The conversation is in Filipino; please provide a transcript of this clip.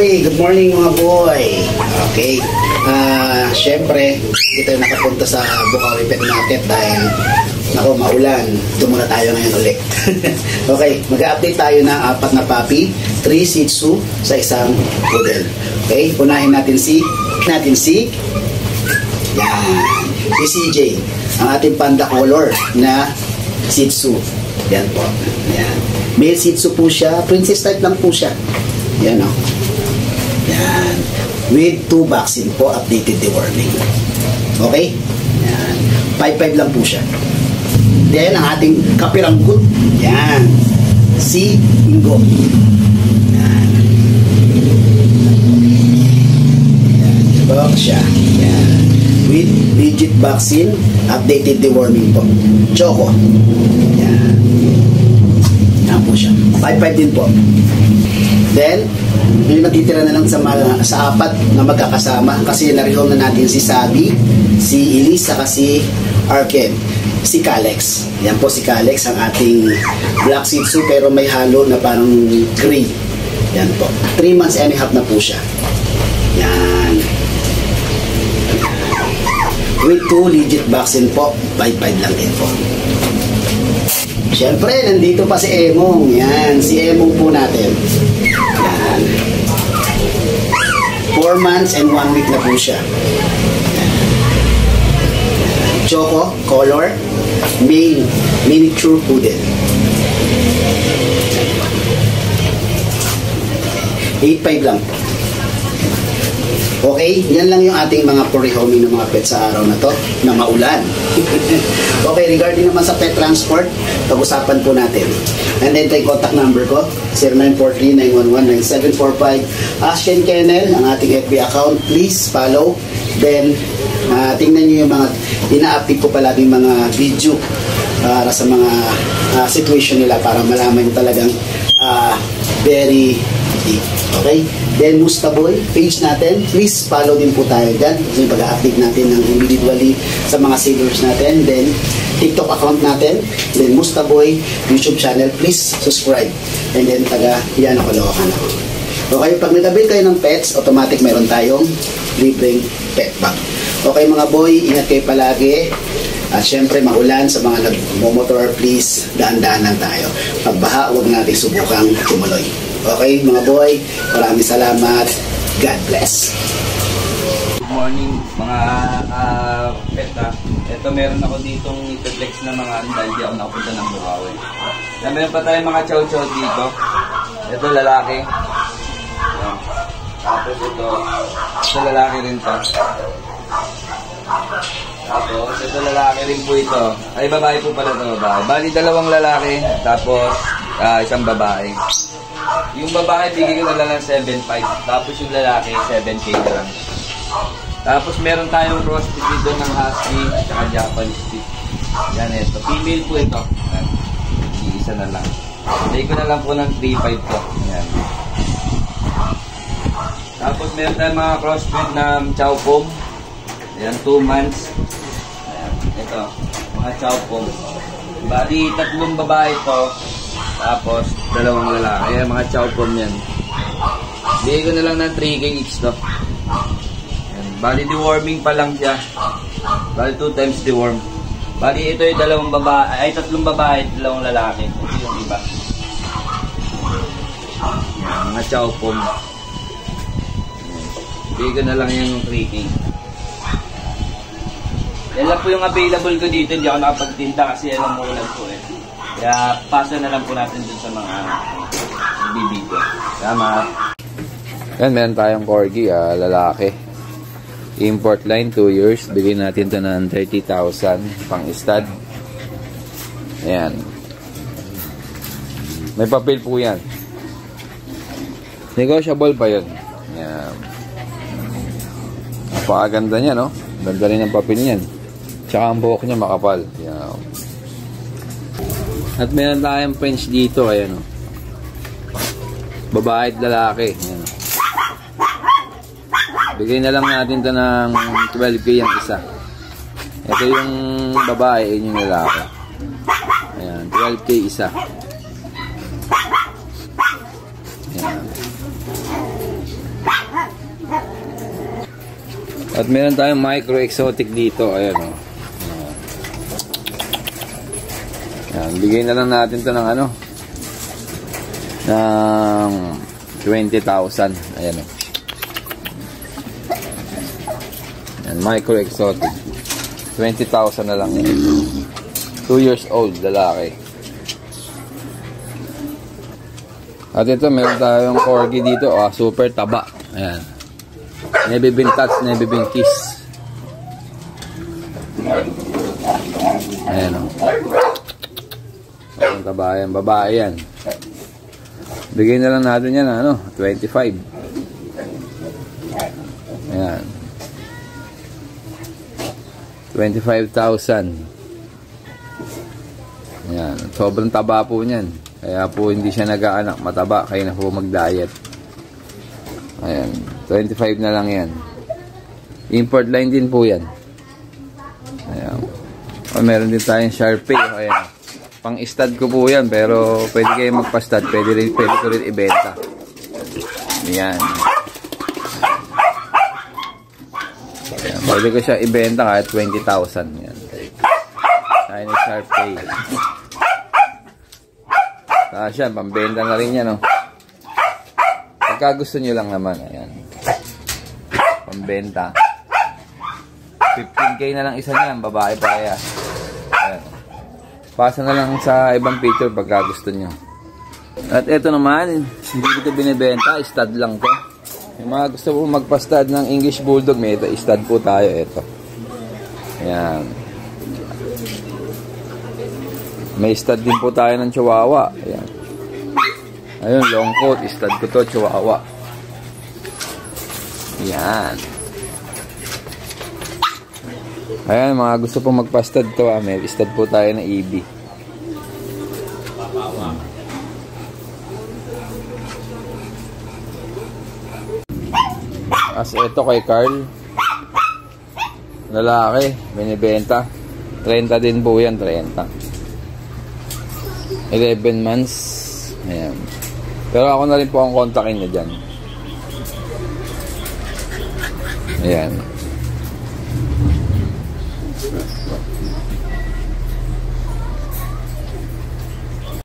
Okay, good morning mga boy. Okay, syempre, dito nakapunta sa Bukawi Pet Market dahil ako maulan. Doon muna tayo ngayon ulit. Okay, mag-update tayo ng 4 na puppy, 3 Shih Tzu sa isang poodle. Okay, unahin natin si CJ, ang ating panda color na Shih Tzu. Yan po. Yan. Male Shih Tzu po siya. Princess type lang po siya. Yan o. Yan. With 2 vaccine po, updated deworming. Okay? Yan. 5-5 lang po siya. Then, ang ating kapiranggut. Yan. Si Ingo. Yan. Yan. Ito siya. Yan. With digit vaccine, updated deworming po. Choco. Yan. Yan po siya. 5-5 din po. Then, yung natitira na lang sa 4 na magkakasama kasi narihong na natin si Sabi, si Elise, saka si Arken, si Calex. Yan po si Calex, ang ating black Shih Tzu pero may halo na parang gray. Yan po. 3 months and a half na po siya. Yan. With 2 legit vaccine po, 5-5 lang din po. Siyempre, nandito pa si Emong. Yan, si Emong po natin. Yan. 4 months and 1 week na po siya. Yan. Choco, color, male, miniature poodle. 8-5 lang po. Okay, yan lang yung ating mga pre-homing ng mga pet sa araw na to, na maulan. Okay, regarding naman sa pet transport, pag-usapan po natin. And then, tayo contact number ko, 0943-911-9745. Ashen Kennel, ang ating FB account. Please follow. Then, tingnan nyo yung mga, ina-update ko palagi mga video para sa mga situation nila para malaman nyo talagang very deep. Okay? Then, Mustaboy, page natin. Please follow din po tayo dyan. Kasi pag-update natin ng individually sa mga sellers natin. Then, TikTok account natin. Then, Mustaboy YouTube channel. Please subscribe. And then, yan ako, Lokan ako. Okay, pag nag-avail kayo ng pets, automatic meron tayong libreng pet bag. Okay, mga boy, ingat kayo palagi. At syempre, maulan sa mga nag-motor, please, daan-daan lang tayo. Pagbaha, huwag natin subukang tumuloy. Okay, mga boy, maraming salamat. God bless. Good morning, mga pet ha. Ito, meron ako ditong ito-flex na mga dahil di ako nakapunta ng Bukawi. Meron pa tayong mga chow-chow dito. Ito, lalaki. Ayan. Tapos ito lalaki rin to. Tapos, ito lalaki rin po ito. Ay, babae po pala ito, babae. Bali, 2 lalaki, tapos isang babae. Yung babae, bigay ko na lang ng 7.5. Tapos yung lalaki, 7K na lang. Tapos meron tayong crossbreed dito ng Husky at Japanese Spitz. Yan, ito. Female po ito. Yan. Isa na lang. Bigay ko na lang po ng 3.5 po. Yan. Tapos meron tayong mga crossbreed ng Chow Pom. Yan, 2 months. Ayan. Ito, mga Chow Pom. Bali, 3 babae ito. Tapos, 2 lalaki. Ayan, mga Chow Pom yan. Bigay ko na lang ng 3K each to. Ayan. Bali, deworming pa lang siya. Bali, 2 times deworm. Bali, ito yung 2 babae. Ay, 3 babae, 2 lalaki. Ito yung iba. Ayan, mga Chow Pom. Bigay ko na lang yung 3K. Yan lang po yung available ko dito. Hindi ako nakapagtinda kasi yan ang mulan po eh. Kaya pasa na lang po natin dun sa mga bibito. Tama. Yan, meron tayong corgi, lalaki. Import line, 2 years. Bigyan natin ito ng 30,000 pang stud. Ayan. May papel po yan. Negotiable pa yun. Ayan. Napakaganda niya, no? Ganda rin ang papel niyan. Tsaka ang buhok niya makapal. Ayan. At meron tayong French dito, ayan o. Babae at lalaki. Ayan. Bigay na lang natin ito ng 12K ang isa. Ito yung babae, yun yung lalaki. Ayan, 12K isa. Ayan. At meron tayong micro exotic dito. Ayan o. Ayan, bigay na lang natin to ng ano, ng 20,000. Ayan o. Ayan, micro exotic. 20,000 na lang yan. 2 years old, lalaki. At ito, meron tayong corgi dito. Super taba. Ayan. Never been touched, never been kissed. Ayan o. Ayan, taba yan. Babae yan. Bigay na lang natin yan, 25. Ayan. 25,000. Ayan. Sobrang taba po niyan. Kaya po hindi siya nag-aanak. Mataba. Kaya na po mag-diet. Ayan. 25 na lang yan. Import line din po yan. Ayan. O, meron din tayong Sharpei. Ayan. Pang-stud ko po yan. Pero pwede kayo magpa-stud. Pwede ko rin ibenta. Ayan. Ayan. Pwede ko siya ibenta kahit 20,000. Ayan. Chinese Sharpei. Tapos yan. Pambenta na rin yan. Pagka gusto nyo lang naman. Ayan. Pambenta. 15K na lang isa niyan. Babae pa kaya. Ayan. Pasa na lang sa ibang picture pagka gusto nyo. At ito naman. Hindi ko ito binibenta. Stud lang to. Yung mga gusto po magpa-stud ng English Bulldog. May ito. Stud po tayo. Ito. Ayan. May stud din po tayo ng Chihuahua. Ayan. Ayun, long coat. Stud ko to, Chihuahua. Ayan. Ayan, mga gusto pong magpa-stud to. May stud po tayo na EB. As ito kay Carl. Lalaki. Binibenta. 30 din po yan, 30. 11 months. Ayan. Pero ako na rin po ang kontakin niya dyan. Ayan.